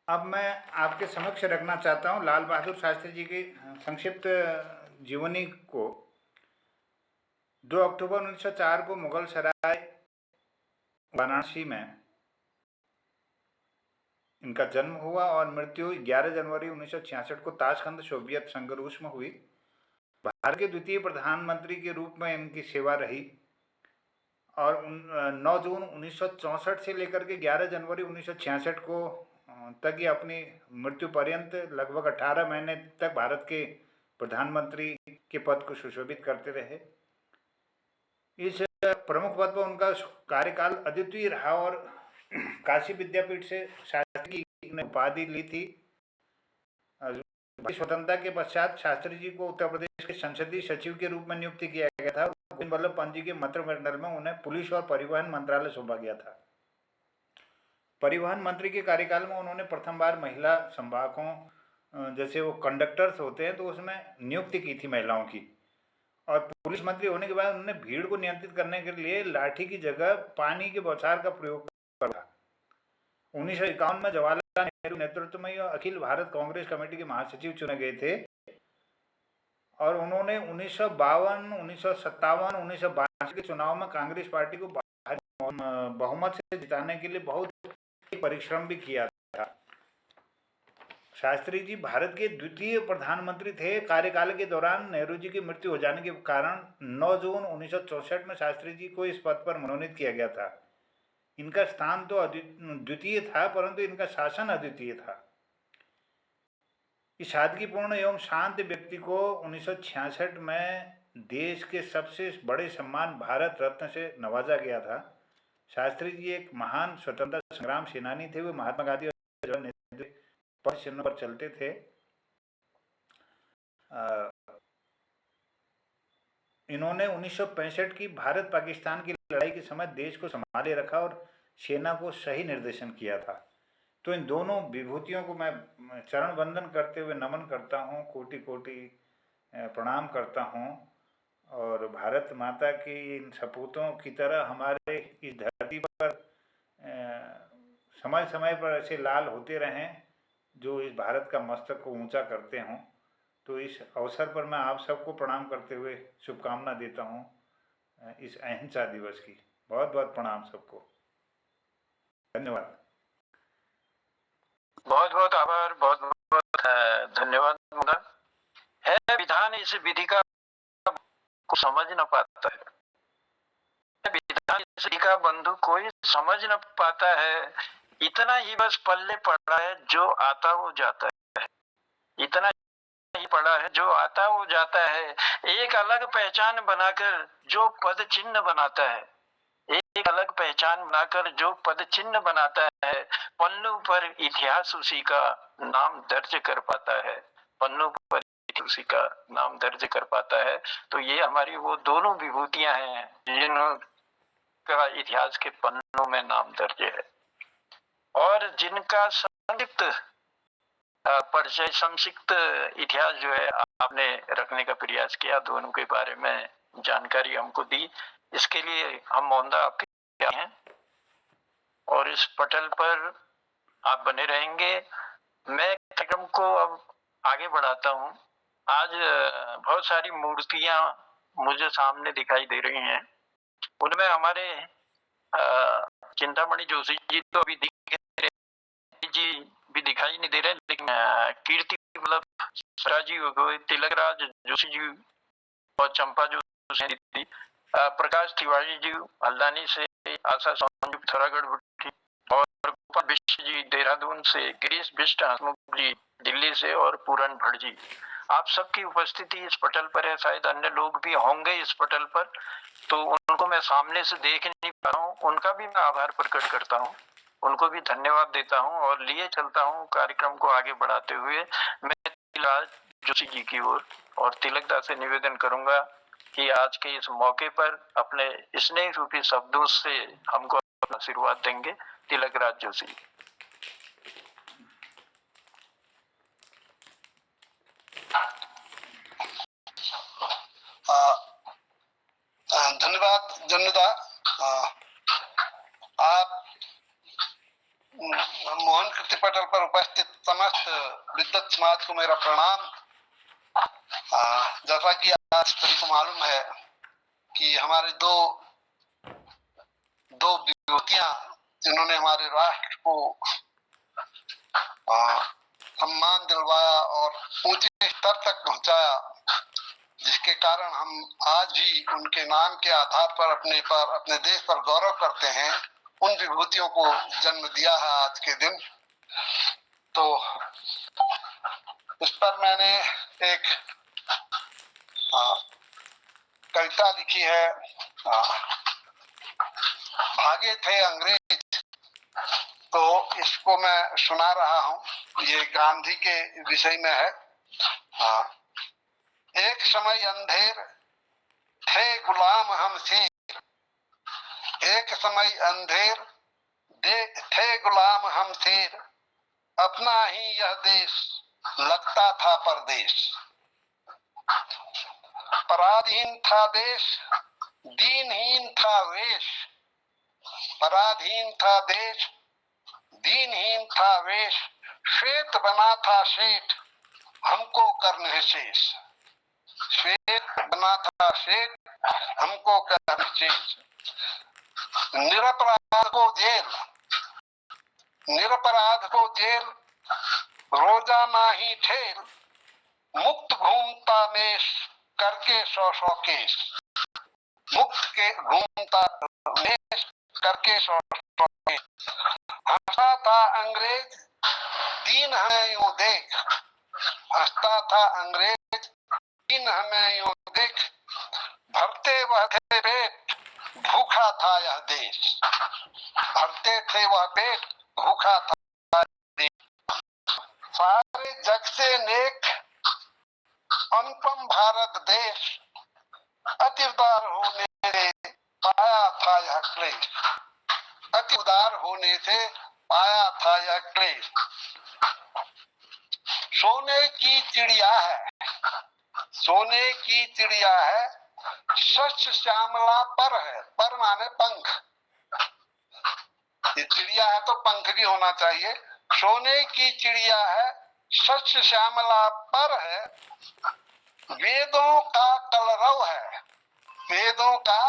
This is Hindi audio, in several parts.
अब मैं आपके समक्ष रखना चाहता हूँ लाल बहादुर शास्त्री जी की संक्षिप्त जीवनी को। 2 अक्टूबर 1904 को मुगल सराय वाराणसी में इनका जन्म हुआ और मृत्यु 11 जनवरी 1966 को ताशकंद सोवियत संघ रूस में हुई। भारत के द्वितीय प्रधानमंत्री के रूप में इनकी सेवा रही और 9 जून 1964 से लेकर के 11 जनवरी 1966 को तक ये अपनी मृत्यु पर्यंत लगभग 18 महीने तक भारत के प्रधानमंत्री के पद को सुशोभित करते रहे। इस प्रमुख पद पर उनका कार्यकाल अद्वितीय रहा और काशी विद्यापीठ से शास्त्री की ने उपाधि ली थी। स्वतंत्रता के पश्चात शास्त्री जी को उत्तर प्रदेश के संसदीय सचिव के रूप में नियुक्त किया गया था। गोविंद वल्लभ पंत जी के मंत्रिमंडल में उन्हें पुलिस और परिवहन मंत्रालय सौंपा गया था। परिवहन मंत्री के कार्यकाल में उन्होंने प्रथम बार महिला संवाहकों जैसे वो कंडक्टर्स होते हैं तो उसमें नियुक्ति की थी महिलाओं की। और पुलिस मंत्री होने के बाद उन्होंने भीड़ को नियंत्रित करने के लिए लाठी की जगह पानी के बौछार का प्रयोग करा। 1951 में जवाहरलाल नेहरू नेतृत्व में अखिल भारत कांग्रेस कमेटी के महासचिव चुने गए थे और उन्होंने 1952, 1957, 1962 के चुनाव में कांग्रेस पार्टी को बहुमत से जिताने के लिए बहुत परिश्रम भी किया था। शास्त्री जी भारत के द्वितीय प्रधानमंत्री थे। कार्यकाल के दौरान नेहरू जी की मृत्यु हो जाने के कारण 9 जून 1964 में शास्त्री जी को इस पद पर मनोनीत किया गया था। इनका स्थान तो द्वितीय था परंतु इनका शासन अद्वितीय था। इस सादगीपूर्ण एवं शांत व्यक्ति को 1966 में देश के सबसे बड़े सम्मान भारत रत्न से नवाजा गया था। शास्त्री जी एक महान स्वतंत्रता संग्राम सेनानी थे। वे महात्मा गांधी और पद चिन्ह पर चलते थे। इन्होंने 1965 की भारत पाकिस्तान की लड़ाई के समय देश को संभाले रखा और सेना को सही निर्देशन किया था। तो इन दोनों विभूतियों को मैं चरण वंदन करते हुए नमन करता हूँ, कोटि कोटि प्रणाम करता हूँ और भारत माता की इन सपूतों की तरह हमारे इस धरती पर समय समय पर ऐसे लाल होते रहें जो इस भारत का मस्तक को ऊंचा करते हों। तो इस अवसर पर मैं आप सबको प्रणाम करते हुए शुभकामना देता हूँ इस अहिंसा दिवस की। बहुत बहुत प्रणाम सबको। धन्यवाद। बहुत बहुत आभार, बहुत बहुत धन्यवाद। है विधान इस विधि का को समझ न पाता है, विधान इस विधि का बंधु कोई समझ न पाता है। इतना ही बस पल्ले पड़ा है जो आता वो जाता है, इतना ही पड़ा है जो आता वो जाता है। एक अलग पहचान बनाकर जो पद चिन्ह बनाता है, एक अलग पहचान बनाकर जो पद चिन्ह बनाता है, पन्नों पर इतिहास उसी का नाम दर्ज कर पाता है, पन्नों पर उसी का नाम दर्ज कर पाता है। तो ये हमारी वो दोनों विभूतियां हैं जिनका इतिहास के पन्नों में नाम दर्ज है और जिनका संक्षिप्त परिचय, संक्षिप्त इतिहास जो है आपने रखने का प्रयास किया, दोनों के बारे में जानकारी हमको दी। इसके लिए हम मोहनदा आपके हैं और इस पटल पर आप बने रहेंगे। मैं कार्यक्रम को अब आगे बढ़ाता हूँ। आज बहुत सारी मूर्तियां मुझे सामने दिखाई दे रही हैं। उनमें हमारे चिंतामणि जोशी जी तो अभी दिख रहे, जी भी दिखाई नहीं दे रहे, लेकिन कीर्ति मतलब जी हो गए, तिलकराज जोशी जी और चंपा जोशी, प्रकाश तिवारी जी हल्द्वानी से, आशा संयुक्त थरागढ़ और गोपाल बिष्ट जी देहरादून से, गिरीश बिष्ट हसमुख जी दिल्ली से और पूरन भट्ट जी, आप सबकी उपस्थिति इस पटल पर है। शायद अन्य लोग भी होंगे इस पटल पर, तो उनको मैं सामने से देख नहीं पा रहा हूँ। उनका भी मैं आभार प्रकट करता हूँ, उनको भी धन्यवाद देता हूँ और लिए चलता हूँ कार्यक्रम को आगे बढ़ाते हुए। मैं तिलकराज जोशी जी की ओर और तिलकदा से निवेदन करूंगा कि आज के इस मौके पर अपने स्नेह रूपी शब्दों से हमको आशीर्वाद देंगे। तिलकराज जोशी। धन्यवाद जन्नदा। आप मोहन स्मृति पटल पर उपस्थित समस्त विद्वत समाज को मेरा प्रणाम। जैसा कि आज सभी को मालूम है कि हमारे दो विभूतियां जिन्होंने हमारे राष्ट्र को सम्मान दिलवाया और ऊंचे स्तर तक पहुंचाया, जिसके कारण हम आज भी उनके नाम के आधार पर अपने देश पर गौरव करते हैं, उन विभूतियों को जन्म दिया है आज के दिन। तो इस पर मैंने एक कविता लिखी है, भागे थे अंग्रेज, तो इसको मैं सुना रहा हूँ। ये गांधी के विषय में है। एक समय अंधेर थे गुलाम हम शेर, एक समय अंधेर थे गुलाम हम शेर, अपना ही यह देश लगता था परदेश। पराधीन था देश, दीनहीन था वेश, पराधीन था देश, दीनहीन था वेश, श्वेत बना था शेठ, हमको करने शेष। श्वेत बना था शेठ, हमको करने शेष। निरपराध को जेल, निरपराध को जेल, रोजाना ही ठेल, मुक्त घूमता मेष करके 100 केस। मुक्त के घूमता मेष करके 100 केस। हंसता था अंग्रेज दीन हमें यूं देख, हंसता था अंग्रेज दीन हमें यूं देख, भरते वह थे पेट भूखा था यह देश, भरते थे वह पेट भूखा था देश। सारे जग से नेक अनुपम भारत देश, अति उदार होने से पाया था यह क्लेश, अति उदार होने से पाया था यह क्लेश। सोने की चिड़िया है, सोने की चिड़िया है, शस्य श्यामला पर है, पर माने पंख, ये चिड़िया है तो पंख भी होना चाहिए। सोने की चिड़िया है, शस्य श्यामला पर है, वेदों का कलरव है, वेदों का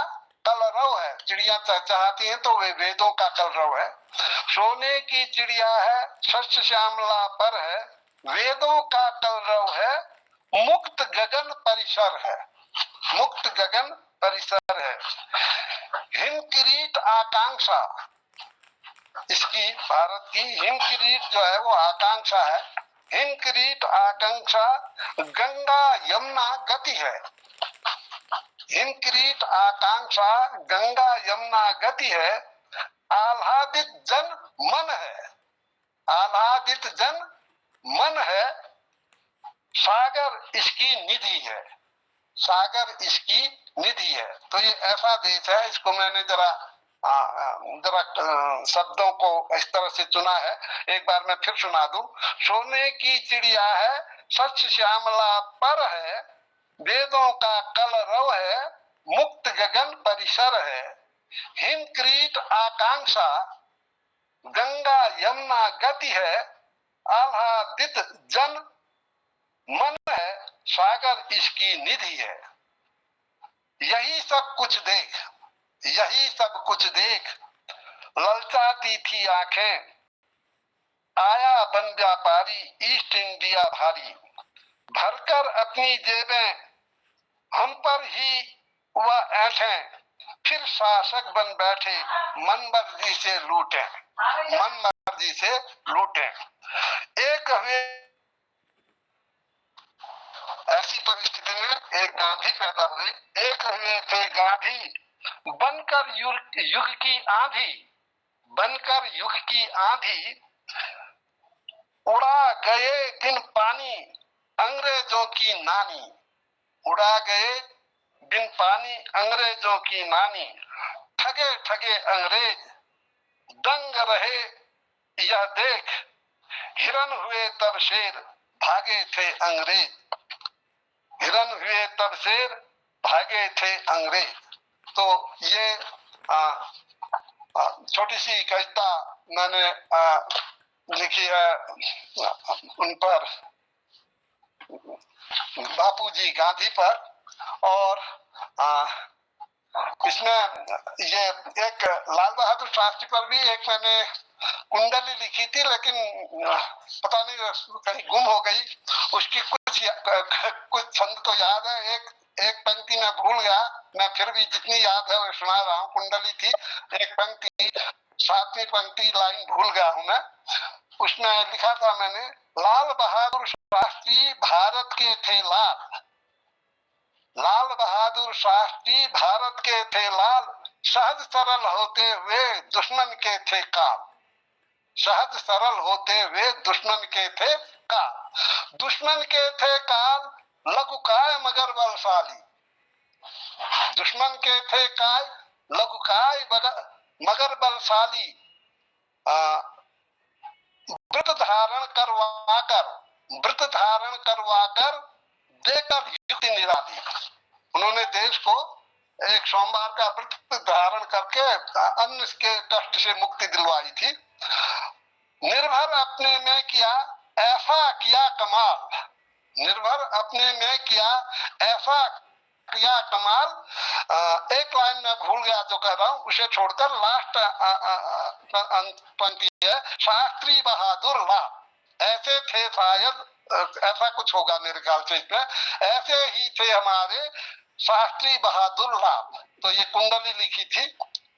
कलरव है। चिड़िया चहचहाती है तो वे वेदों का कलरव है। सोने की चिड़िया है, शस्य श्यामला पर है, वेदों का कलरव है, मुक्त गगन परिसर है, मुक्त गगन परिसर है। हिम किरीट आकांक्षा, इसकी भारत की हिम किरीट जो है वो आकांक्षा है। हिम किरीट आकांक्षा गंगा यमुना गति है, हिम किरीट आकांक्षा गंगा यमुना गति है। आह्लादित जन मन है, आह्लादित जन मन है, सागर इसकी निधि है, सागर इसकी निधि है। तो ये ऐसा देश है, इसको मैंने जरा शब्दों को इस तरह से चुना है, एक बार मैं फिर सुना दूं। सोने की चिड़िया है, सच श्यामला पर है, वेदों का कलरव है, मुक्त गगन परिसर है। हिमक्रीट आकांक्षा गंगा यमुना गति है, आह्लादित जन मन है, सागर इसकी निधि है। यही सब कुछ देख, यही सब कुछ देख ललचाती थी आंखें, आया बन व्यापारी ईस्ट इंडिया भारी, भरकर अपनी जेबें हम पर ही वह ऐठें, फिर शासक बन बैठे मन मर्जी से लूटे, मन मर्जी से लूटे। एक हुए ऐसी परिस्थिति में एक गांधी पैदा हुए, एक हुए थे गांधी बनकर युग की आंधी, बनकर युग की आंधी, उड़ा गए दिन पानी अंग्रेजों की नानी, उड़ा गए दिन पानी अंग्रेजों की नानी, ठगे ठगे अंग्रेज दंग रहे यह देख, हिरन हुए तब शेर भागे थे अंग्रेज, हिरन हुए तब शेर भागे थे अंग्रेज। तो ये छोटी सी कविता मैंने लिखी है उन पर, बापूजी गांधी पर। और इसमें ये एक लाल बहादुर शास्त्री पर भी एक मैंने कुंडली लिखी थी, लेकिन पता नहीं कहीं गुम हो गई। उसकी कुछ छंद तो याद है, एक पंक्ति मैं भूल गया। मैं फिर भी जितनी याद है वो सुना रहा हूँ। कुंडली थी, एक पंक्ति, 7वीं पंक्ति लाइन भूल गया हूँ मैं। उसमें लिखा था मैंने, लाल बहादुर शास्त्री भारत के थे लाल, लाल बहादुर शास्त्री भारत के थे लाल, सहज सरल होते हुए दुश्मन के थे काल, सहज सरल होते हुए दुश्मन के थे काल, दुश्मन के थे काल, लघुकाय मगर बलशाली, दुश्मन के थे काल, लघुकाय मगर बलशाली, व्रत धारण करवाकर देकर युक्ति निराली। उन्होंने देश को एक सोमवार का व्रत धारण करके अन्न के कष्ट से मुक्ति दिलवाई थी। निर्भर अपने में किया ऐसा किया कमाल, निर्भर अपने में किया ऐसा किया कमाल। एक लाइन में भूल गया जो कह रहा हूँ, उसे छोड़कर लास्ट पंक्ति है, शास्त्री बहादुर लाल, ऐसे थे शायद, ऐसा कुछ होगा मेरे ख्याल से इसमें, ऐसे ही थे हमारे शास्त्री बहादुर लाल। तो ये कुंडली लिखी थी,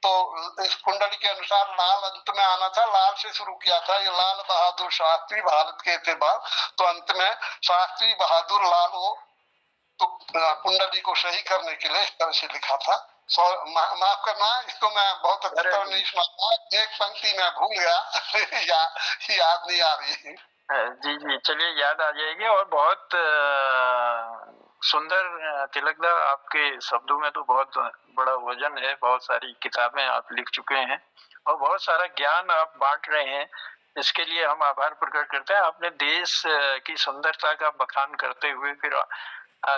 तो इस कुंडली के अनुसार लाल अंत में आना था, लाल से शुरू किया था। ये लाल बहादुर शास्त्री भारत के थे बाल, तो अंत में शास्त्री बहादुर लाल, वो तो कुंडली को सही करने के लिए इस तरह से लिखा था। माफ करना, इसको मैं बहुत अच्छी तरह नहीं सुना, एक पंक्ति में भूल गया याद नहीं आ रही। जी जी, चलिए याद आ जाएगी। और बहुत सुंदर तिलकदा, आपके शब्दों में तो बहुत बड़ा वजन है, बहुत सारी किताबें आप लिख चुके हैं और बहुत सारा ज्ञान आप बांट रहे हैं। इसके लिए हम आभार प्रकट करते हैं। आपने देश की सुंदरता का बखान करते हुए फिर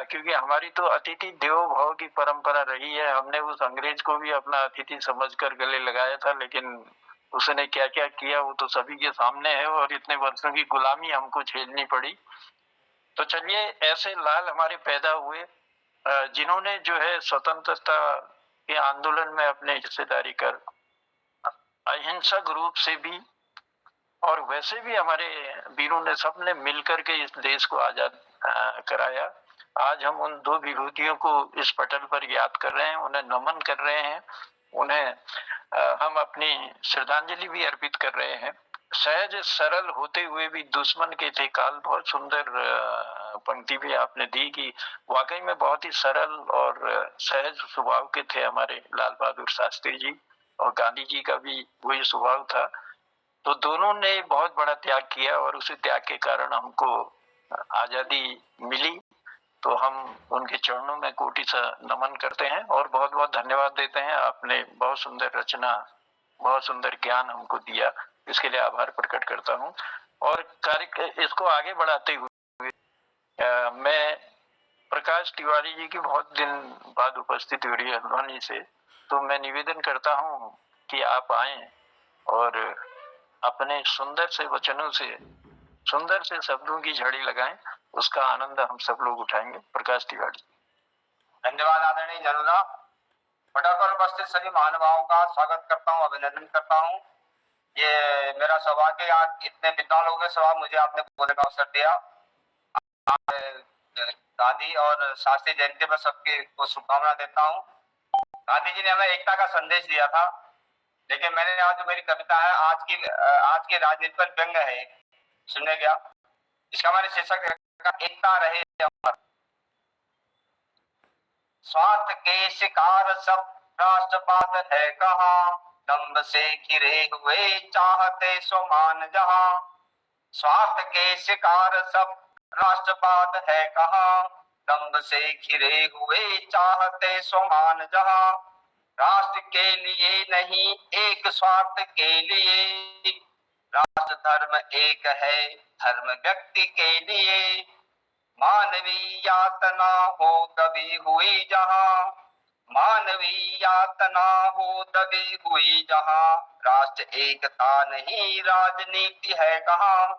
क्योंकि हमारी तो अतिथि देवो भव की परंपरा रही है, हमने उस अंग्रेज को भी अपना अतिथि समझकर गले लगाया था, लेकिन उसने क्या क्या किया वो तो सभी के सामने है और इतने वर्षों की गुलामी हमको झेलनी पड़ी। तो चलिए, ऐसे लाल हमारे पैदा हुए जिन्होंने जो है स्वतंत्रता के आंदोलन में अपने हिस्सेदारी कर अहिंसक रूप से भी और वैसे भी हमारे वीरों ने, सबने मिलकर के इस देश को आजाद कराया। आज हम उन दो विभूतियों को इस पटल पर याद कर रहे हैं, उन्हें नमन कर रहे हैं, उन्हें हम अपनी श्रद्धांजलि भी अर्पित कर रहे हैं। सहज सरल होते हुए भी दुश्मन के थे काल, बहुत सुंदर पंक्ति भी आपने दी कि वाकई में बहुत ही सरल और सहज स्वभाव के थे हमारे लाल बहादुर शास्त्री जी, और गांधी जी का भी वही स्वभाव था। तो दोनों ने बहुत बड़ा त्याग किया और उसी त्याग के कारण हमको आजादी मिली। तो हम उनके चरणों में कोटि सा नमन करते हैं और बहुत बहुत धन्यवाद देते हैं। आपने बहुत सुंदर रचना, बहुत सुंदर ज्ञान हमको दिया, इसके लिए आभार प्रकट करता हूँ। और कार्य इसको आगे बढ़ाते हुए मैं प्रकाश तिवारी जी की बहुत दिन बाद उपस्थिति हो रही है हल्द्वानी से, तो मैं निवेदन करता हूँ कि आप आए और अपने सुंदर से वचनों से, सुंदर से शब्दों की झड़ी लगाएं, उसका आनंद हम सब लोग उठाएंगे। प्रकाश तिवारी। धन्यवाद आदरणीय जनुदा। पटल पर उपस्थित सभी महानुभावों का स्वागत करता हूँ, अभिनंदन करता हूँ। ये मेरा सौभाग्य, आज इतने विद्वान लोगों के सवाल मुझे आपने बोलने का अवसर दिया। गांधी और शास्त्री जयंती पर सबकी को शुभकामना देता हूँ। गांधी जी ने हमें एकता का संदेश दिया था, लेकिन मैंने आज जो मेरी कविता है आज की राजनीति पर व्यंग है, सुनने गया। इसका मैंने शीर्षक रखा, एकता रहे अमर। स्वार्थ के शिकार सब राष्ट्रवाद है कहाँ, दम्भ से घिरे हुए चाहते स्वमान जहां। स्वार्थ के शिकार सब राष्ट्रवाद है कहाँ, दम्भ से घिरे हुए चाहते स्वमान जहां। राष्ट्र के लिए नहीं, एक स्वार्थ के लिए। राष्ट्र धर्म एक है, धर्म व्यक्ति के लिए। मानवीय यातना हो तभी हुई जहां, मानवीय यातना हो दबी हुई जहां, राष्ट्र एकता नहीं राजनीति है कहां।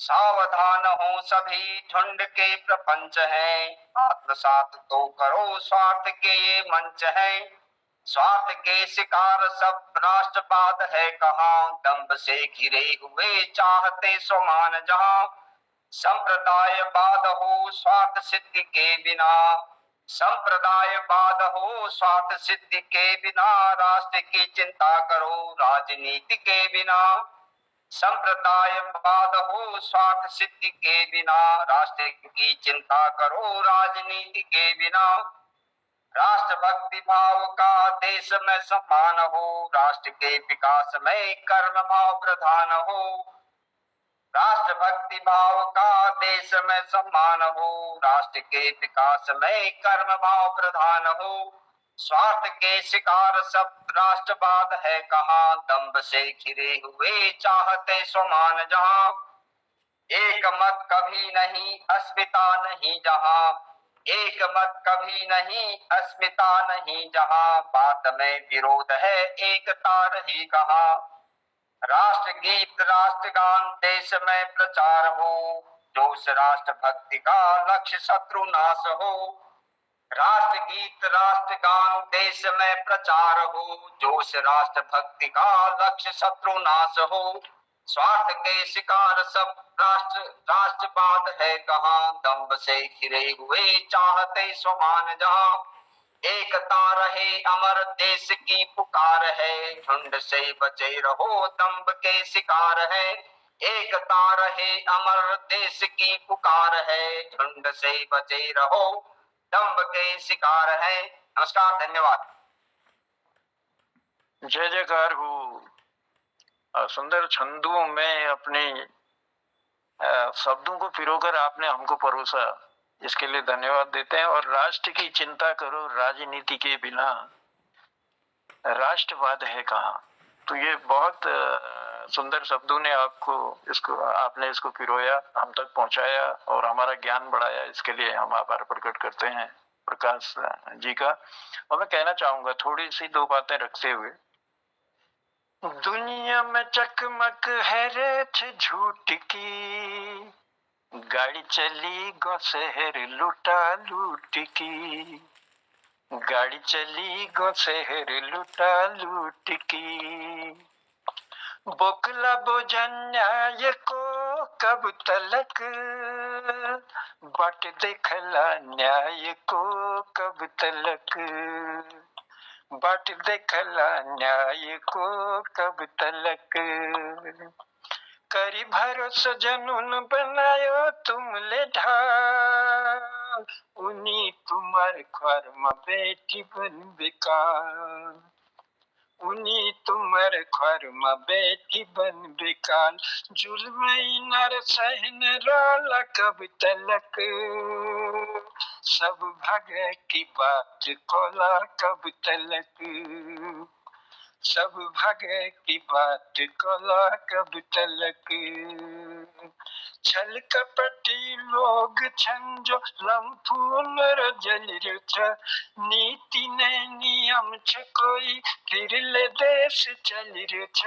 सावधान हो सभी झुंड के प्रपंच हैं, आत्मसात तो करो स्वार्थ के ये मंच हैं। स्वार्थ के शिकार सब राष्ट्रवाद है कहां, दंभ से घिरे हुए चाहते स्वमान जहां। संप्रदायवाद हो स्वार्थ सिद्धि के बिना, संप्रदायवाद हो स्वार्थ सिद्धि के बिना, राष्ट्र की चिंता करो राजनीति के बिना। संप्रदायवाद हो स्वार्थ सिद्धि के बिना, राष्ट्र की चिंता करो राजनीति के बिना। राष्ट्रभक्ति भाव का देश में सम्मान हो, राष्ट्र के विकास में कर्म भाव प्रधान हो। राष्ट्रभक्ति भाव का देश में सम्मान हो, राष्ट्र के विकास में कर्म भाव प्रधान हो। स्वार्थ के शिकार सब राष्ट्रवाद है कहां, दंभ से घिरे हुए चाहते स्वमान जहां। एक मत कभी नहीं अस्मिता नहीं जहां, एक मत कभी नहीं अस्मिता नहीं जहां। बात में विरोध है एकता रही कहां। राष्ट्र गीत राष्ट्रगान देश में प्रचार हो, जोश राष्ट्रभक्ति का लक्ष्य शत्रु नाश हो। राष्ट्र गीत राष्ट्रगान देश में प्रचार हो, जोश राष्ट्रभक्ति का लक्ष्य शत्रु नाश हो। स्वार्थ के शिकार सब राष्ट्रवाद है कहां, दंभ से घिरे हुए चाहते स्वमान जहां। एकता रहे अमर देश की पुकार है, झुंड से बचे रहो दंभ के शिकार है। एकता रहे अमर देश की पुकार है, झुंड से बचे रहो दंभ के शिकार है। नमस्कार, धन्यवाद। जय जयकार हो। सुंदर छंदों में अपने शब्दों को पिरोकर आपने हमको परोसा, इसके लिए धन्यवाद देते हैं। और राष्ट्र की चिंता करो राजनीति के बिना, राष्ट्रवाद है कहाँ। तो ये बहुत सुंदर शब्दों ने आपने इसको पिरोया, हम तक पहुंचाया और हमारा ज्ञान बढ़ाया। इसके लिए हम आभार प्रकट करते हैं प्रकाश जी का। और मैं कहना चाहूंगा थोड़ी सी दो बातें रखते हुए, दुनिया में चकमक है रेत झूठ की, गाड़ी चली गो शहर लुटा लूट की, गाड़ी चली गो शहर लुटा लूट की। बोकला बोझन न्याय को कब तलक, बाट देखला न्याय को कब तलक, बाट देखला न्याय को कब तलक। करी भरोसा जनून बनायो तुमले ढाल, उन्हीं तुम्हारे ख्वार में बेटी बन बेकार, उन्हीं तुम्हारे ख्वार में बेटी बन बेकार। जुल्म नर सहन रोला कब तलक, सब भागे की बात कोला कब तलक, सब भागे की बात कोला कब तलक। छल कपटी लोग छंजो लम्फून जल छ, नीति ने नियम छ कोई फिर ले देश चल छ,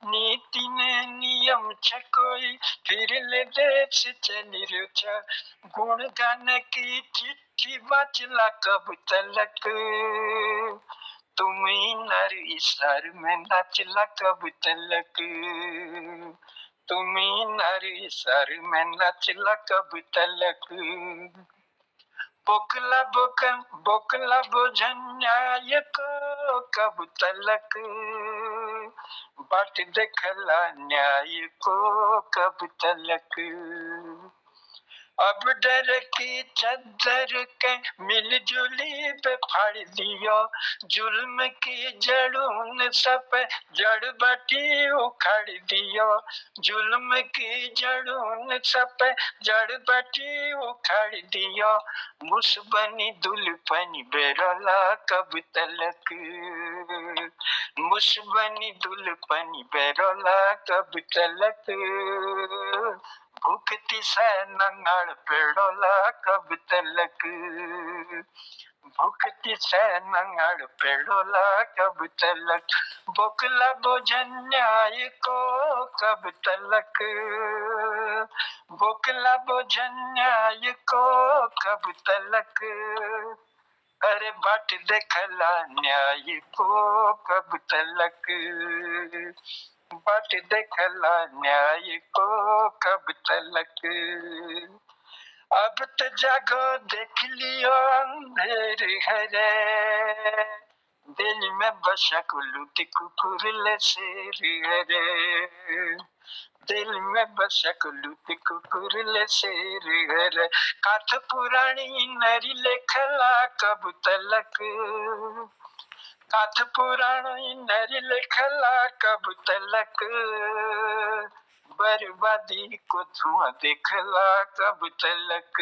नीति ने नियम छ कोई फिर ले देश चल छ। गुण गान की चिट्ठी बचला कब तलक, तुम्ही नर ईश्वर में नाचला कब तलक, तुम्ही नर ईश्वर में नाचला कब तलक। बोकला बोझन न्याय को कब तलक, बाट देखला न्याय को कब तलक। अब डर की चद्दर के मिलजुली पे फाड़ दियो, जुल्म की जड़ून सब जड़ बटी उखाड़ दियो, जुल्म की जड़ून सब जड़ बटी उखाड़ दियो। मुसबनी दुल्पनी बेरोला कब तलक, मुसबनी दुल्पनी बेरोला कब तलक। भूखती से नंगड़ पेड़ोला कब तलक, भुखती से नंगड़ पेड़ोला कब तलक, बोकला भोजन न्याय को कब तलक, बोकला भोजन न्याय को कब तलक, अरे बाट देखला न्याय को कब तलक, बाट देखला न्याय को कब तलक, अब तो जागो देख लियो अंधेर है रे, दिल में बसा कुलूटी कुकुरले शेर है रे, दिल में बसा कुलूटी कुकुरले शेर है रे, काथ पुरानी नरी लेखला कब तलक, काथ पुरानी नरी लेखला कब तलक, बर्बादी को धुआं देखला कब तलक,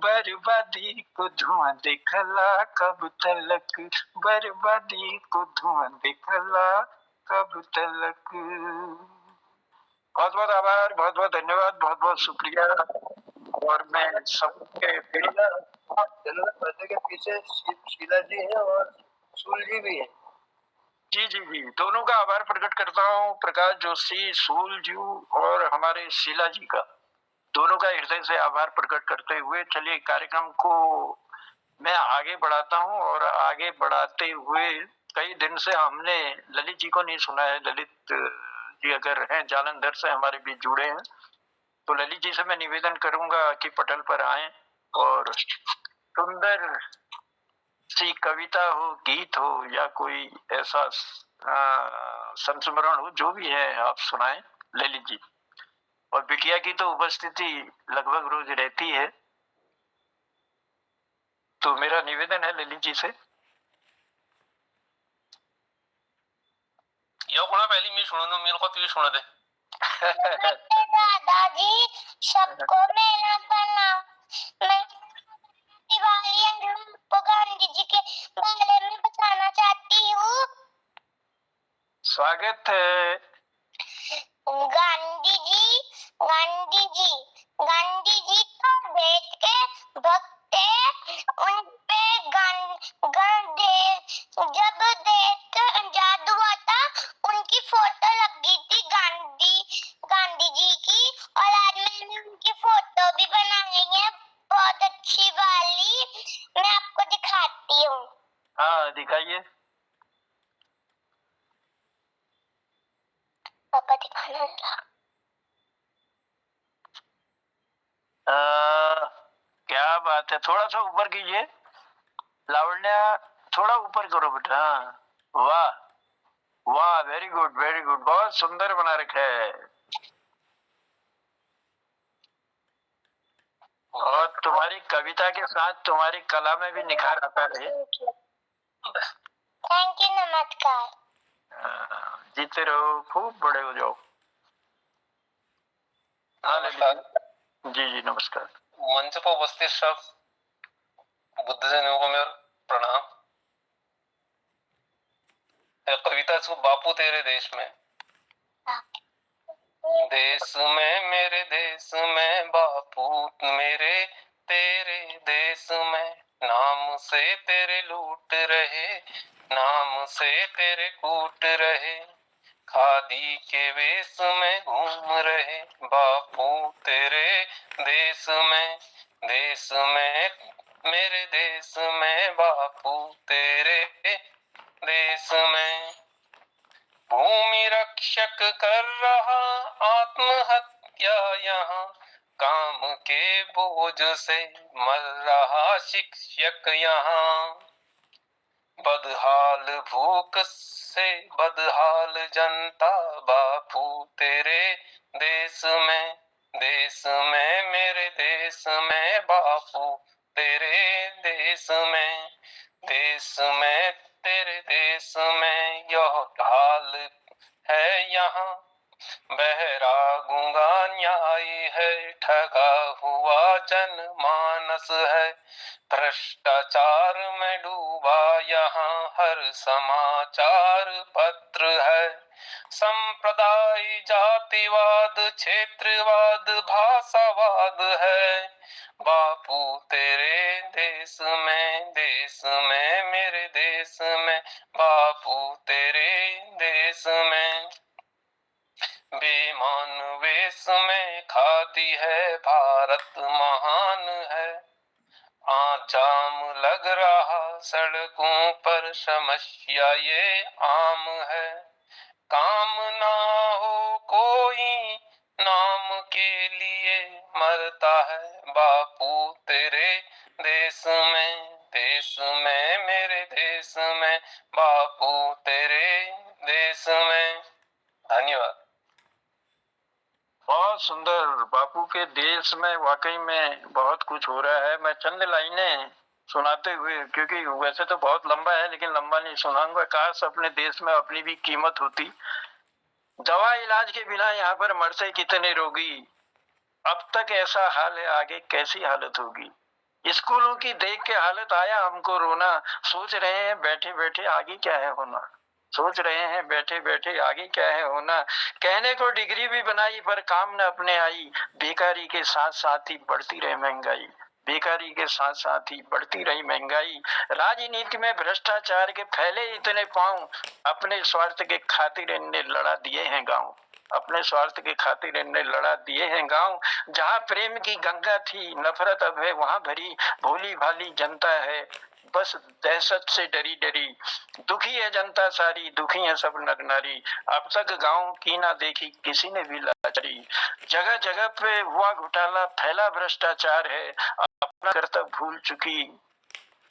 बर्बादी को धुआं देखला कब तलक, बर्बादी को धुआं देखला कब तलक। बहुत बहुत आभार, बहुत बहुत धन्यवाद, बहुत बहुत शुक्रिया। और मैं सबके पर्दे के पीछे शीला जी है और सूल जी भी है। जी जी जी, दोनों का आभार प्रकट करता हूँ, प्रकाश जोशी, सूल जी और हमारे शीला जी का, दोनों का हृदय से आभार प्रकट करते हुए चलिए कार्यक्रम को मैं आगे बढ़ाता हूँ। और आगे बढ़ाते हुए कई दिन से हमने ललित जी को नहीं सुना है। ललित जी अगर हैं जालंधर से हमारे बीच जुड़े हैं तो ललित जी से मैं निवेदन करूंगा कि पटल पर आए और सुंदर सी कविता हो, गीत हो या कोई ऐसा संस्मरण हो, जो भी है आप सुनाएं ललित जी। और बिटिया की तो उपस्थिति लगभग रोज रहती है, तो मेरा निवेदन है ललित जी से। यो कोणा पहली मैं सुनो मेरे को तू सुना दे। दादाजी सबको मेरा प्रणाम। मैं दिवाली अंकल गांधी जी के बारे में बताना चाहती हूँ। स्वागत है। गांधी जी तो बैठ के भक्ते उन पे जब देश जादू हुआ था उनकी फोटो लगी थी गांधी जी की, और आज मैंने उनकी फोटो भी बनाई है बहुत अच्छी वाली, मैं आपको दिखाती हूँ। हाँ दिखाइए। पापा दिखाना क्या बात है, थोड़ा सा ऊपर कीजिए लावण्या, थोड़ा ऊपर करो बेटा। वाह वाह, वेरी गुड वेरी गुड, बहुत सुंदर बना रखा है। और तुम्हारी कविता के साथ तुम्हारी कला में भी निखार आता है। थैंक यू, नमस्कार। जीते रहो, खूब बड़े हो जाओ। जी जी नमस्कार। मंच पर उपस्थित सब बुद्धजनों को मेरा प्रणाम। कविता छू बापू तेरे देश में। देश में मेरे देश में बापू मेरे तेरे देश में, नाम से तेरे लूट रहे नाम से तेरे कूट रहे, खादी के वेश में घूम रहे बापू तेरे देश में मेरे देश में बापू तेरे देश में। भूमि रक्षक कर रहा आत्महत्या यहाँ, काम के बोझ से मर रहा शिक्षक यहाँ, बदहाल भूख से बदहाल जनता बापू तेरे देश में मेरे देश में बापू तेरे देश में तेरे देश में यह हाल है यहाँ, बहरा गूंगा न्याय है, ठगा हुआ जनमानस है, भ्रष्टाचार में डूबा यहाँ हर समाचार पत्र है, संप्रदाय जातिवाद क्षेत्रवाद भाषावाद है, बापू तेरे देश देश में मेरे देश में बापू तेरे देश में। बेमान वेश में खादी है भारत महान है, जाम लग रहा सड़कों पर समस्या ये आम है। काम ना हो कोई नाम के लिए मरता है, बापू तेरे देश में मेरे देश में बापू तेरे देश में। धन्यवाद। बहुत सुंदर। बापू के देश में वाकई में बहुत कुछ हो रहा है। मैं चंद लाइनें सुनाते हुए, क्योंकि वैसे तो बहुत लंबा है लेकिन लंबा नहीं सुनाऊंगा। काश अपने देश में अपनी भी कीमत होती। दवा इलाज के बिना यहाँ पर मरते कितने रोगी, अब तक ऐसा हाल है, आगे कैसी हालत होगी। स्कूलों की देख के हालत आया हमको रोना, सोच रहे हैं बैठे बैठे आगे क्या है होना, सोच रहे हैं बैठे बैठे आगे क्या है होना। कहने को डिग्री भी बनाई पर काम न अपने आई, बेकारी के साथ साथ ही बढ़ती रही महंगाई, बेकारी के साथ साथ ही बढ़ती रही महंगाई। राजनीति में भ्रष्टाचार के फैले इतने पांव, अपने स्वार्थ के खातिर इनने लड़ा दिए हैं गांव, अपने स्वार्थ के खातिर इनने लड़ा दिए हैं गांव। जहां प्रेम की गंगा थी नफरत अब है वहां भरी, भोली भाली जनता है बस दहशत से डरी डरी। दुखी है जनता सारी, दुखी है सब नर नारी, अब तक गांव की ना देखी किसी ने भी लाचारी। जगह जगह पे हुआ घोटाला, फैला भ्रष्टाचार है, अपना कर्तव्य भूल चुकी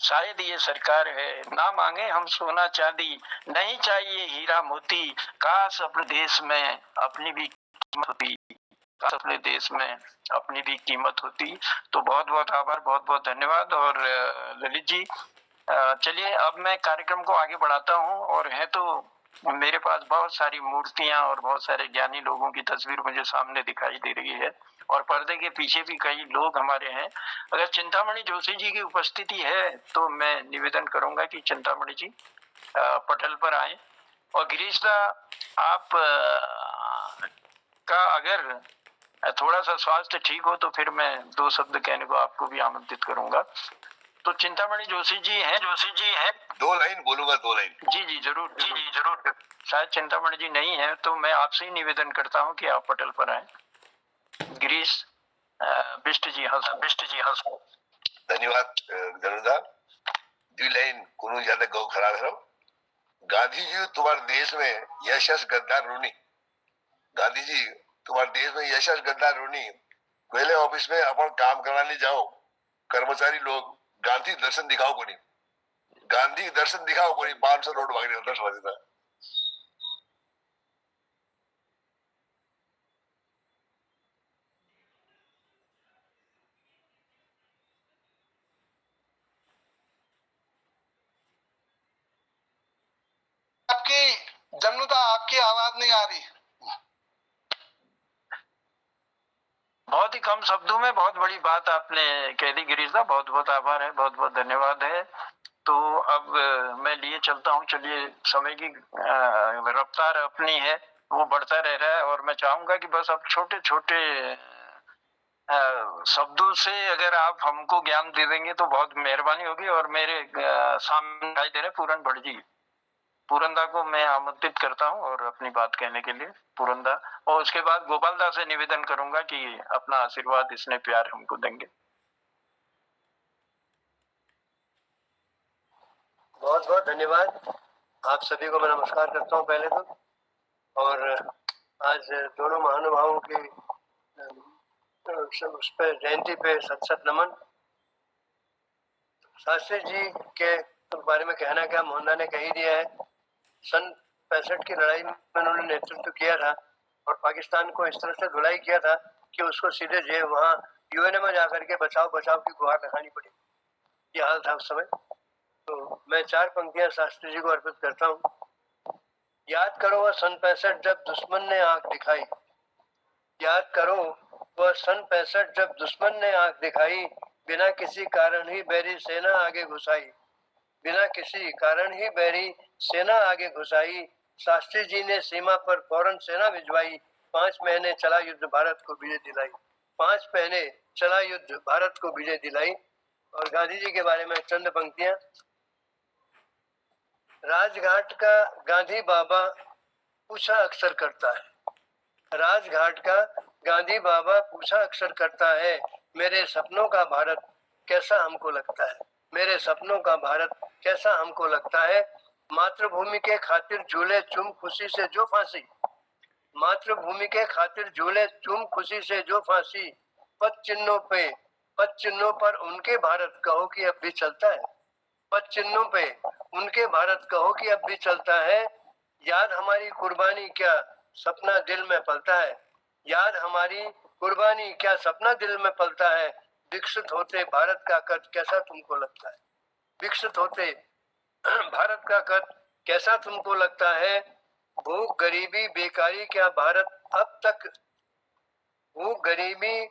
शायद ये सरकार है। ना मांगे हम सोना चांदी, नहीं चाहिए हीरा मोती, काश अपने देश में अपनी भी कीमत होती, काश अपने देश में अपनी भी कीमत होती। तो बहुत बहुत आभार, बहुत बहुत धन्यवाद। और ललित जी, चलिए अब मैं कार्यक्रम को आगे बढ़ाता हूँ। और है तो मेरे पास बहुत सारी मूर्तियां और बहुत सारे ज्ञानी लोगों की तस्वीर मुझे सामने दिखाई दे रही है, और पर्दे के पीछे भी कई लोग हमारे हैं। अगर चिंतामणि जोशी जी की उपस्थिति है तो मैं निवेदन करूंगा कि चिंतामणि जी पटल पर आए। और गिरीश दा, आप का अगर थोड़ा सा स्वास्थ्य ठीक हो तो फिर मैं दो शब्द कहने को आपको भी आमंत्रित करूंगा। तो चिंतामणि जोशी जी हैं, दो लाइन बोलूंगा, दो लाइन। जी जी जरूर, जी जरूर। शायद चिंतामणि जी नहीं है तो मैं आपसे ही निवेदन करता हूं कि आप पटल पर आए। गिरीश बिष्ट जी हंस। धन्यवाद धनुदा। दुई लाइन कोनो ज्यादा गौ खराब है। गांधी जी तुम्हारे देश में यशस गद्दार रोनी, गांधी जी तुम्हारे देश में यशस गद्दार रोनी, पहले ऑफिस में अपन काम कराने जाओ, कर्मचारी लोग गांधी दर्शन दिखाओ को नहीं, गांधी दर्शन दिखाओ को नहीं, 500 नोट मांगने 10 बजे था। आपकी जन्मता, आपकी आवाज नहीं आ रही। बहुत ही कम शब्दों में बहुत बड़ी बात आपने कह दी गिरीश दा, बहुत बहुत आभार है, बहुत बहुत धन्यवाद है। तो अब मैं लिए चलता हूँ। चलिए, समय की रफ्तार अपनी है, वो बढ़ता रह रहा है, और मैं चाहूंगा कि बस अब छोटे छोटे शब्दों से अगर आप हमको ज्ञान दे देंगे तो बहुत मेहरबानी होगी। और मेरे सामने दिखाई दे रहे पूरन भट्ट जी, पूरनदा को मैं आमंत्रित करता हूं और अपनी बात कहने के लिए। पूरनदा, और उसके बाद गोपालदा से निवेदन करूंगा कि अपना आशीर्वाद इसने प्यार हमको देंगे। बहुत बहुत धन्यवाद। आप सभी को मैं नमस्कार करता हूं पहले तो। और आज दोनों महानुभावों की उस पे जयंती पे सत सत नमन। शास्त्री जी के बारे में कहना क्या, मोहनदा ने कह ही दिया है। सन 65 की लड़ाई में उन्होंने नेतृत्व किया था और पाकिस्तान को इस तरह से धुलाई किया था कि उसको सीधे जेल वहां यूएनए में जाकर के बचाव बचाव की गुहार लगानी पड़ी। ये हाल था उस समय। तो मैं 4 पंक्तियां शास्त्री जी को अर्पित करता हूँ। याद करो वह सन 65 जब दुश्मन ने आंख दिखाई, याद करो वह सन 65 जब दुश्मन ने आंख दिखाई, बिना किसी कारण ही बैरी सेना आगे घुसाई, बिना किसी कारण ही बैरी सेना आगे घुसाई। शास्त्री जी ने सीमा पर फौरन सेना भिजवाई, 5 महीने चला युद्ध भारत को विजय दिलाई, 5 महीने चला युद्ध भारत को विजय दिलाई। और गांधी जी के बारे में चंद पंक्तियां। राजघाट का गांधी बाबा पूछा अक्सर करता है। राजघाट का गांधी बाबा पूछा अक्सर करता है, मेरे सपनों का भारत कैसा हमको लगता है, मेरे सपनों का भारत कैसा हमको लगता है। मातृभूमि के खातिर झूले चुम खुशी से जो फांसी, मातृभूमि के खातिर झूले चुम खुशी से जो फांसी, पद चिन्हों पर उनके भारत कहो कि अब भी चलता है, पद चिन्हों पे उनके भारत कहो कि अब भी चलता है। याद हमारी कुर्बानी क्या सपना दिल में पलता है, याद हमारी कुर्बानी क्या सपना दिल में पलता है। विकसित होते भारत का कद कैसा तुमको लगता है, विकसित होते भारत का कद कैसा तुमको लगता है। भूख गरीबी बेकारी क्या भारत अब तक, भूख गरीबी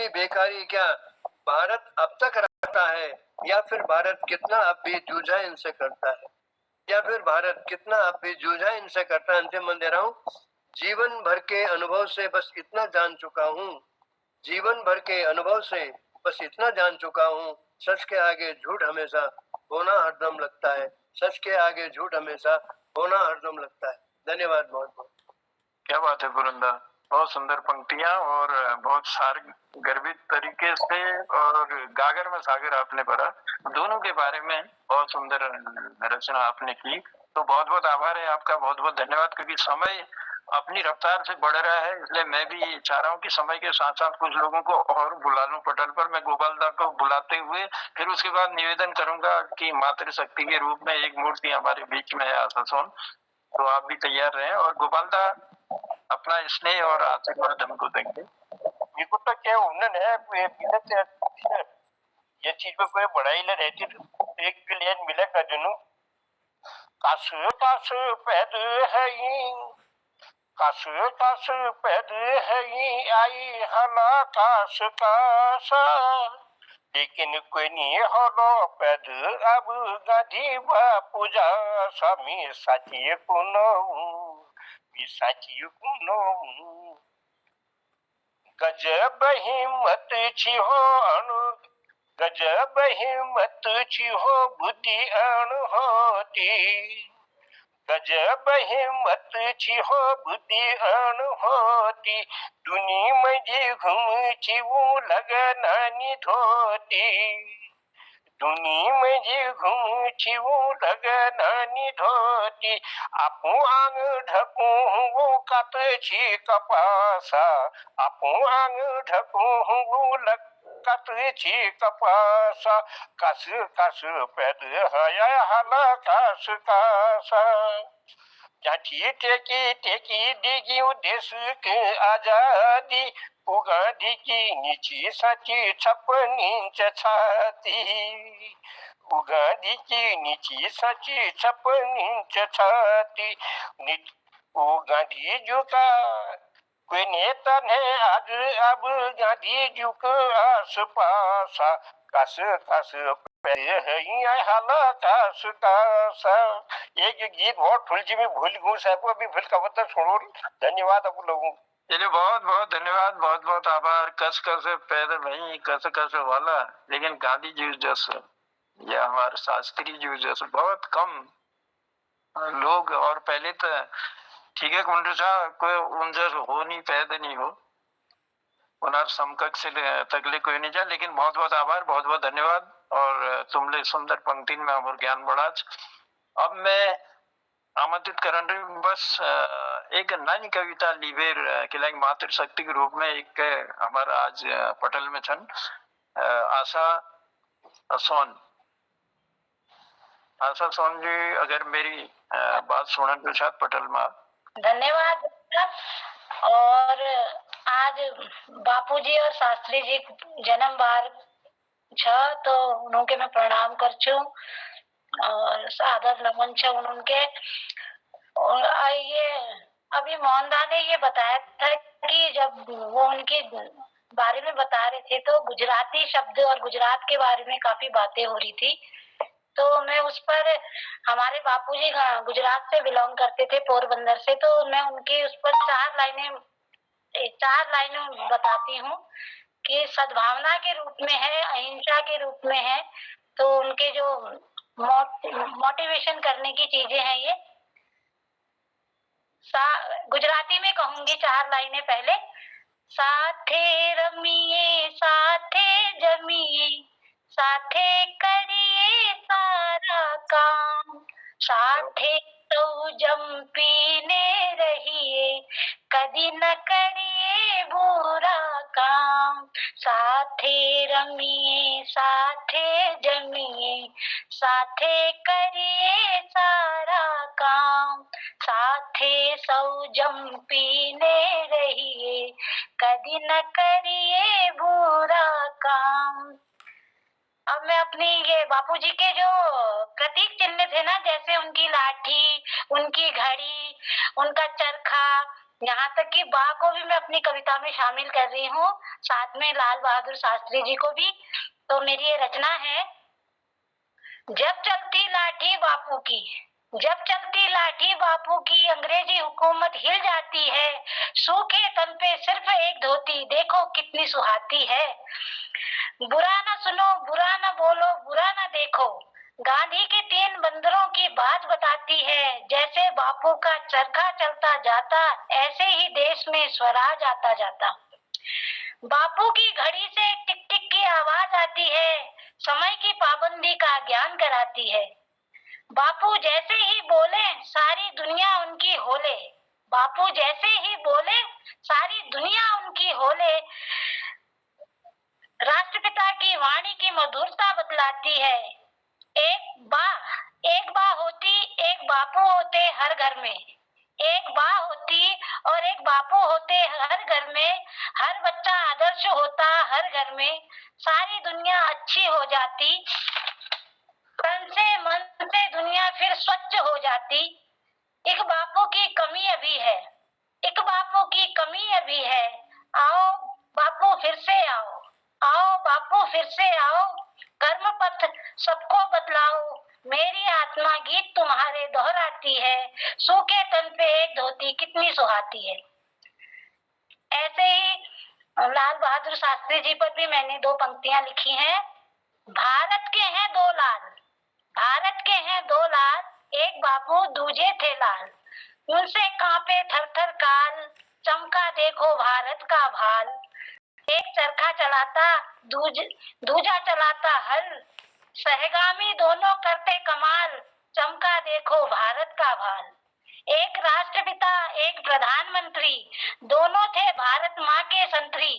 बेकारी क्या भारत अब तक रखता है, या फिर भारत कितना अब भी जूझा इनसे करता है, या फिर भारत कितना अब भी जूझा इनसे करता है। अंतिम मन दे रहा हूँ। जीवन भर के अनुभव से बस इतना जान चुका हूँ, जीवन भर के अनुभव से बस इतना जान चुका हूँ, सच के आगे झूठ हमेशा होना हरदम लगता है, सच के आगे झूठ हमेशा होना हरदम लगता है। धन्यवाद बहुत बहुत। क्या बात है पुरंदा, बहुत सुंदर पंक्तियां और बहुत सार गर्वित तरीके से और गागर में सागर आपने भरा। दोनों के बारे में बहुत सुंदर रचना आपने की, तो बहुत बहुत आभार है आपका, बहुत बहुत धन्यवाद। क्योंकि समय अपनी रफ्तार से बढ़ रहा है, इसलिए मैं भी चाह रहा हूँ कि समय के साथ साथ कुछ लोगों को और बुला लूं पटल पर। मैं गोपाल दा को बुलाते हुए फिर उसके बाद निवेदन करूंगा कि मातृशक्ति के रूप में एक मूर्ति हमारे बीच में है आशा सोन, तो आप भी तैयार रहें और गोपाल दा अपना स्नेह और आशीर्वाद हमको देंगे। मेरे को तो क्या उन्होंने ये चीज में कोई बढ़ाई ले रहती तो एक प्लेन मिलेगा जुनू कासु कासु पैद है कासु कासु पैद है आई हला कास कासा, लेकिन कोई नहीं हलो पैद अब गाधी बापू जा स्वामी साची कुनो साची कुनो। गजब हिम्मत छी हो अणु, गजब हिम्मत छी हो बुद्धि अणु होती, गजब हिम्मत छी हो बुद्धि अणु होती। दुनी में घूम छी वो लगनानी धोती, दुनी में घूम छी वो लगनानी धोती। आपू आंग ढकू वो कत छी कपासा, आपू आंग ढकू वो कत छी कपासा। कस कस पैद है हला कस कासा, जाठी टेकी टेकी डिगी देश की आजादी, गांधी की नीची सची 56 इंच छाती, गांधी की नीची सची 56 इंच छाती। गांधी जी का कोई नेता नहीं आज अब गांधी जी को आस पासा, कस कस एक गीत बहुत फुल जी में भूल गूं साहब अभी भूल का बता छोड़ो। धन्यवाद आप लोगों को। चलिए बहुत बहुत धन्यवाद, बहुत बहुत आभार। कस कस पैदा नहीं कस कस वाला, लेकिन गांधी जी जैसे या हमारे शास्त्री जी जैसे बहुत कम लोग, और पहले तो ठीक है कुंडू साहब कोई उन जैसे हो नहीं, पैदा नहीं हो उनार समकक्ष से तकले कोई नहीं जा, लेकिन बहुत बहुत आभार, बहुत बहुत धन्यवाद। और तुमने सुंदर पंक्ति में हमारे ज्ञान बढ़ा। अब मैं आमंत्रित कर बस एक नानी कविता लीवेर के मातृशक्ति के रूप में एक हमारा आज पटल में छन आशा सोन। आशा सोन जी अगर मेरी बात सुनन तो शायद पटल में। धन्यवाद। और आज बापूजी और शास्त्री जी जन्म बार छ, तो उनके मैं प्रणाम कर छू और सादर नमन छ उनके। और ये अभी मोहनदा ने ये बताया था कि जब वो उनके बारे में बता रहे थे तो गुजराती शब्द और गुजरात के बारे में काफी बातें हो रही थी, तो मैं उस पर, हमारे बापूजी गुजरात से बिलोंग करते थे, पोरबंदर से, तो मैं उनके उस पर चार लाइनें बताती हूँ कि सद्भावना के रूप में है, अहिंसा के रूप में है। तो उनके जो मोटिवेशन करने की चीजें हैं ये गुजराती में कहूंगी 4 लाइनें पहले। साथे रमिए साथे जमिए साथे करिए सारा काम, साथे तो जम पीने रहिए कदी न करिए बुरा काम, साथे रमिए साथे जमिए साथे करिए सारा काम, साथे सौजम पीने रहिए कदी न करिए बुरा काम। अब मैं अपनी ये बापूजी के जो प्रतीक चिन्ह थे ना, जैसे उनकी लाठी, उनकी घड़ी, उनका चरखा, यहाँ तक कि बा को भी मैं अपनी कविता में शामिल कर रही हूँ, साथ में लाल बहादुर शास्त्री जी को भी। तो मेरी ये रचना है। जब चलती लाठी बापू की, जब चलती लाठी बापू की अंग्रेजी हुकूमत हिल जाती है, सूखे तन पे सिर्फ एक धोती देखो कितनी सुहाती है, बुरा न सुनो बुरा न बोलो बुरा न देखो, गांधी के 3 बंदरों की बात बताती है, जैसे बापू का चरखा चलता जाता ऐसे ही देश में स्वराज आता जाता, बापू की घड़ी से टिक टिक की आवाज आती है, समय की पाबंदी का ज्ञान कराती है, बापू जैसे ही बोले सारी दुनिया उनकी होले, बापू जैसे ही बोले सारी दुनिया उनकी होले, राष्ट्रपिता की वाणी की मधुरता बतलाती है, एक बा होती एक बापू होते हर घर में, एक बा होती और एक बापू होते हर घर में, हर बच्चा आदर्श होता हर घर में, सारी दुनिया अच्छी हो जाती, तन से मन से दुनिया फिर स्वच्छ हो जाती, एक बापू की कमी अभी है, एक बापू की कमी अभी है, आओ बापू फिर से आओ, आओ बापू फिर से आओ, कर्म पथ सबको बतलाओ, मेरी आत्मा गीत तुम्हारे दोहराती है, सूखे तन पे एक धोती कितनी सुहाती है। ऐसे ही लाल बहादुर शास्त्री जी पर भी मैंने 2 पंक्तियां लिखी हैं। भारत के हैं 2 लाल, भारत के हैं 2 लाल, एक बापू दूजे थे लाल, उनसे कांपे थर थर काल, चमका देखो भारत का भाल, एक चरखा चलाता दूजा चलाता हल, सहगामी दोनों करते कमाल, चमका देखो भारत का भाल, एक राष्ट्रपिता एक प्रधानमंत्री, दोनों थे भारत माँ के संतरी,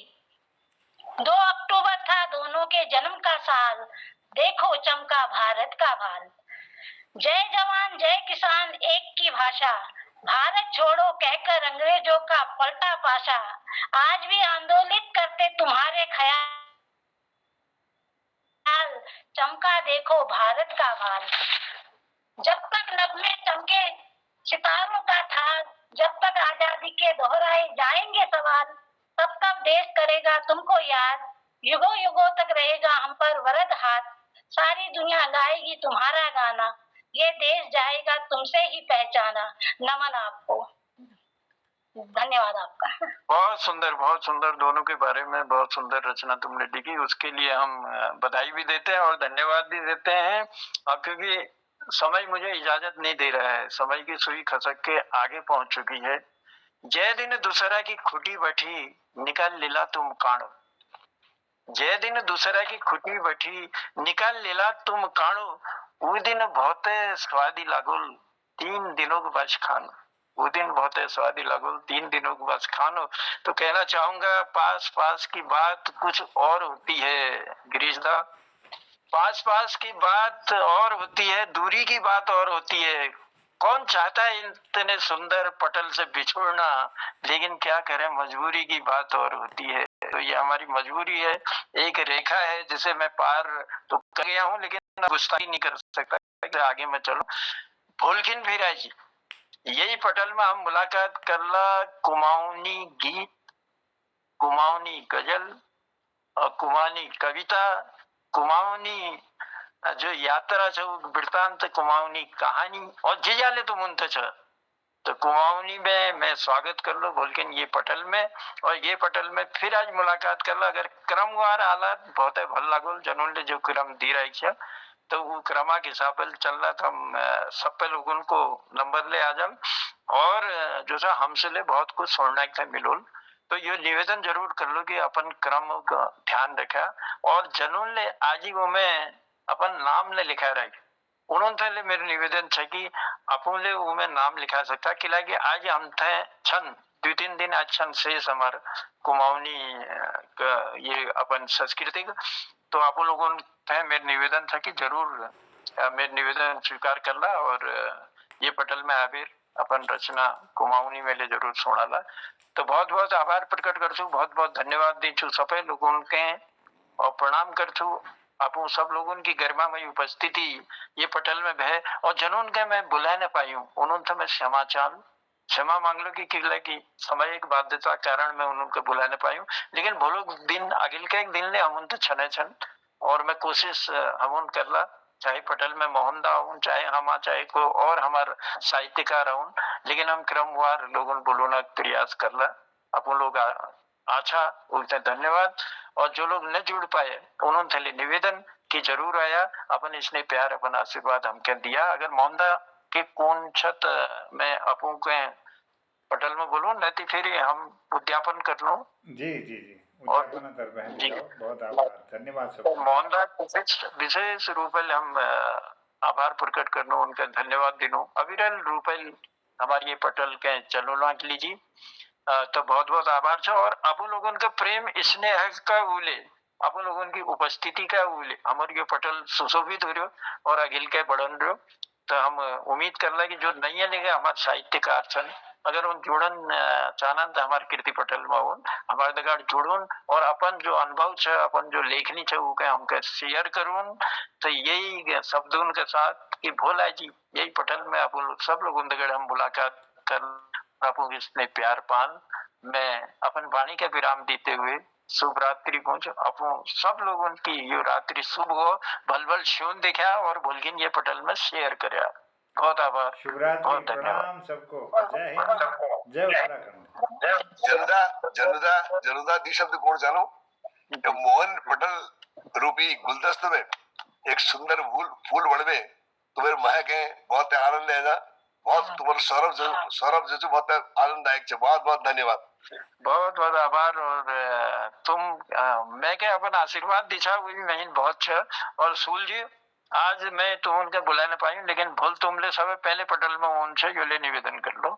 2 अक्टूबर था दोनों के जन्म का साल, देखो चमका भारत का भाल, जय जवान जय किसान एक की भाषा, भारत छोड़ो कहकर अंग्रेजों का पलटा पाशा, आज भी आंदोलित करते तुम्हारे ख्याल, चमका देखो भारत का भाल, जब तक नभ में चमके सितारों का थाल, जब तक आजादी के दोहराए जाएंगे सवाल, तब तक देश करेगा तुमको याद, युगों युगों तक रहेगा हम पर वरद हाथ, सारी दुनिया गाएगी तुम्हारा गाना, ये देश जाएगा तुमसे ही पहचाना, नमन आपको। धन्यवाद आपका। बहुत सुंदर, दोनों के बारे में बहुत सुंदर रचना तुमने लिखी, उसके लिए हम बधाई भी देते हैं और धन्यवाद भी देते हैं। और क्योंकि समय मुझे इजाजत नहीं दे रहा है, समय की सुई खसक के आगे पहुंच चुकी है। जय दिन दूसरा की खुटी बैठी निकाल लीला तुम काणो, जय दिन दूसरा की खुटी बैठी निकाल लीला तुम काणो, वो दिन बहुत स्वादी लागुल 3 दिनों के बाद खानो, वो दिन बहुत स्वादी लागुल 3 दिनों के बाद खानो। तो कहना चाहूंगा पास पास की बात कुछ और होती है गिरीशदा, पास पास की बात और होती है, दूरी की बात और होती है। कौन चाहता है इतने सुंदर पटल से बिछोड़ना, लेकिन क्या करें मजबूरी की बात और होती है। तो ये हमारी मजबूरी है, एक रेखा है जिसे मैं पार तो कर गया हूँ, लेकिन गुस्ताखी नहीं कर सकता, आगे मैं चलूं। भूलखिन फिरा जी, यही पटल में हम मुलाकात करला कुमाऊनी गीत, कुमाऊनी गजल और कुमाऊनी कविता, कुमाऊनी जो यात्रा छ वृत्तांत, कुमाऊनी कहानी और जे जाले तो मुंत छ तो कुमाऊनी में मैं स्वागत कर लो बोल के ये पटल में, और ये पटल में फिर आज मुलाकात कर लो। अगर क्रमवार हालात बहुत है भल लागोल जनों ने जो क्रम दी रही है तो वो क्रमा के हिसाब से चल रहा था। हम सब पे लोगों को नंबर ले आ जाओ, और जो सा हमसे ले बहुत कुछ सुनना था मिलोल। तो ये निवेदन जरूर कर लो कि अपन क्रम का ध्यान रखा, और जनों ने आज ही वो में अपन नाम ने लिखा रही। उन्होंने मेरे निवेदन है कि अपन ले वो में नाम लिखा सकता कि लागे आज हम थे छन 2-3 दिन आज छन शेष हमार कुमाऊनी ये अपन संस्कृति। तो आप लोगों ने मेरे निवेदन था कि जरूर मेरे निवेदन स्वीकार करला, और ये पटल में आबिर अपन रचना कुमाऊनी में ले जरूर सुनाला। तो बहुत बहुत आभार प्रकट कर छू, बहुत बहुत धन्यवाद दी छू सभी लोगों के, और प्रणाम कर छू आप सब लोगों की गरिमामयी उपस्थिति ये पटल में है। और जनून के मैं बुला न पाई हूँ, उन्होंने मैं क्षमा मांग लो कि समय एक बाध्यता कारण मैं उनको बुला न पाई हूँ। लेकिन बोलो दिन अगिल के एक दिन ने हम तो छने छन, और मैं कोशिश हम करला, चाहे पटल में मोहनदा हूँ, चाहे हम चाहे को और हमारे साहित्यकार हूँ, लेकिन हम क्रमवार लोगों बोलना प्रयास करला। अपन लोग अच्छा उनसे धन्यवाद। और जो लोग न जुड़ पाए उन्होंने निवेदन कि जरूर आया अपन इसने प्यार अपन आशीर्वाद हमके दिया। अगर मोहनदा के कौन छत में अपू के पटल में बोलूं नहीं तो फिर हम उद्यापन कर लूं। जी जी जी उद्यापन कर रहे हैं। बहुत आभार, धन्यवाद सब। मोहनदा विशेष रूप से हम आभार प्रकट करनो, उनका धन्यवाद दिनो अविरल रूप हमारी ये पटल के चलो लीजिए। तो बहुत बहुत आभार है। और अब लोगों का प्रेम स्नेह का उले, अब लोगों की उपस्थिति का उले हमारे ये पटल सुशोभित हो रहे और अगिल के बढ़न रहे। तो हम उम्मीद कर रहे कि जो नहीं लेंगे हमारे साहित्यकार छन, अगर उन जुड़न चाहन तो हमारे कीर्ति पटल में हो हमारे दगाड़ जुड़न, और अपन जो अनुभव है अपन जो लेखनी है वो हमके शेयर करूँ। तो यही शब्दों के साथ कि भोला जी यही पटल में अपन सब लोगों दगड़ हम मुलाकात कर आपको इसने प्यार पान। मैं अपन वाणी का विराम देते हुए शुभ रात्रि पहुंच अपन सब लोगों की ये रात्रि शुभ हो, भल भल शून देखा और बोलगिन ये पटल में शेयर करे। बहुत आभार, शुभ रात्रि, प्रणाम सबको, जय हिंद, जय उत्तराखंड। जनुदा दी शब्द कोण जानो मोहन पटल रूपी गुलदस्त में एक सुंदर फूल बढ़वे तुम्हें महक है, बहुत आनंद है ना, बहुत तुम्हारा सौरभ जो बहुत आनंददायक है। बहुत बहुत धन्यवाद, बहुत बहुत आभार। और तुम मैं के अपन आशीर्वाद दिशा हुई मैं बहुत छ। और सूल जी आज मैं तुम उनके बुला न पाई, लेकिन भूल तुम ले सब पहले पटल में उनसे जो ले निवेदन कर लो।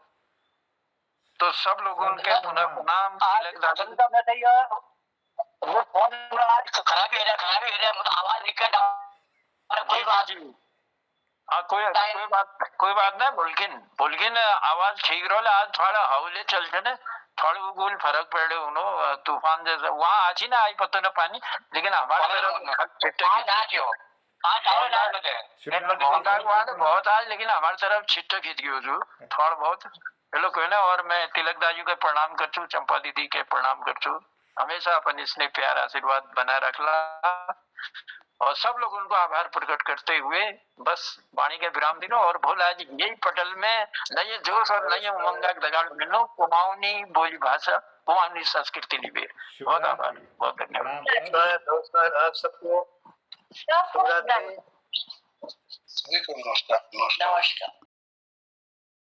तो सब लोगों के नाम वो फोन आज खराब है आवाज निकल कोई बात नहीं। हाँ कोई बात नहीं। बोलगिन आवाज ठीक रहो। आज थोड़ा हौले चलते न, थोड़ा उगुल फर्क पड़े उनो तूफान जैसा वहाँ आज ही ना आई पता न पानी, लेकिन हमारे बहुत आज, लेकिन हमारे तरफ छिट्टा खींच गयो थोड़ा बहुत हेलो कोई ना। और मैं तिलक दाजू के प्रणाम कर चु, चंपा दीदी के प्रणाम कर चु। हमेशा अपन इसने प्यार आशीर्वाद बनाए रखला, और सब लोग उनको आभार प्रकट करते हुए बस वाणी के विराम दिनो। और भोला जी यही पटल में नए जोश और नए उमंग दगाड़ मिलो, कुमाऊनी बोली भाषा कुमाऊनी संस्कृति लिबे। बहुत आभार, बहुत धन्यवाद। नमस्कार आप सबको, सभी को नमस्कार।